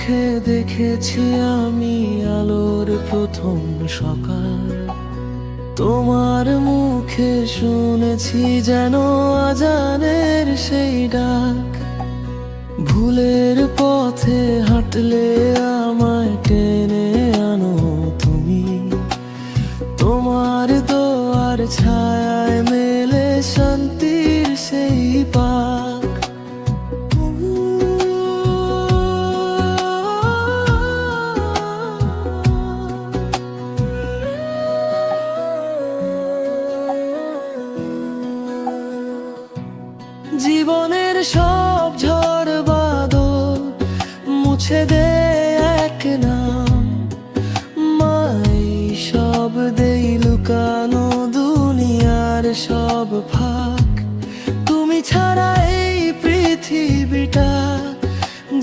চোখে দেখেছি আমি আলোর প্রথম সকাল, তোমার মুখে শুনেছি যেন আজানের সেই ডাক। ভুলের পথে হাঁটলে আমায় টেনে আনো তুমি, তোমার দোয়ার ছায়ায় মেলে শান্তির সেই পাক। জীবনের সব ঝড় বাদল মুছে দে এক নাম, মাই সব দেই লুকানো দুনিয়ার সব ফাঁক। তুমি ছাড়া এই পৃথিবীটা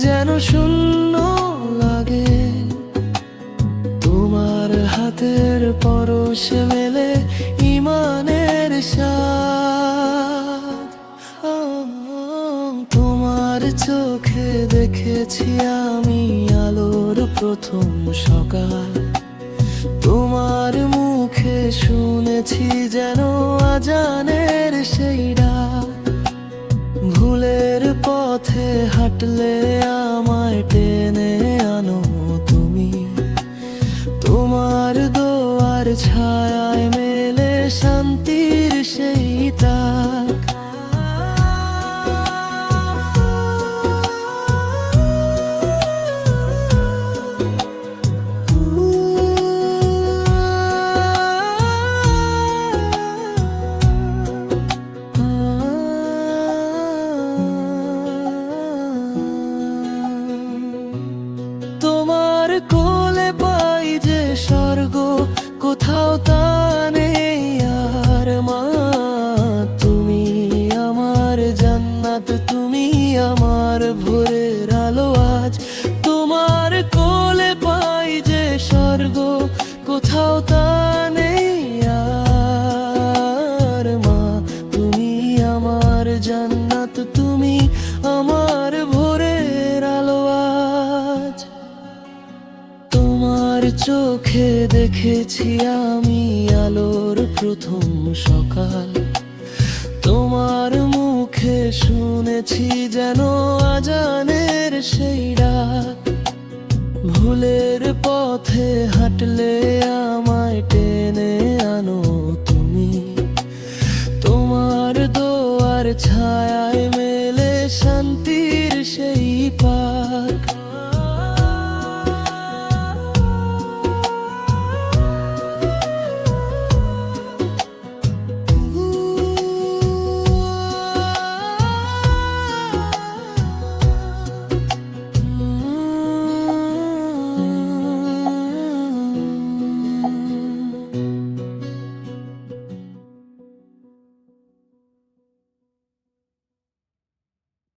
যেন শূন্য লাগে, তোমার হাতের পরশে মেলে ইমানের স্বাদ। তোমার চোখে দেখেছি আমি আলোর প্রথম সকাল, তোমার মুখে শুনেছি যেন আজানের সেই ডাক। ভুলের পথে হাঁটলে আমায় টেনে আনো তুমি, তোমার দোয়ার ছায়ায় মেলে শান্তির সেই তাক। তোমার কোলে পাই যে স্বর্গ, কোথাও তা নেই আর মা। তুমি আমার জান্নাত, তুমি আমার ভোরের আলো আজ। তোমার কোলে পাই যে স্বর্গ, কোথাও তা নেই আর মা। তুমি আমার জান্নাত, তুমি আমার ভোরের আলো আজ। তোমার চোখে দেখেছি আমি আলোর প্রথম সকাল, তোমার মুখে শুনেছি যেন আজানের সেই ডাক। ভুলের পথে হাঁটলে আমায় টেনে আনো তুমি, তোমার দোয়ার ছায়ায় মেলে শান্তি।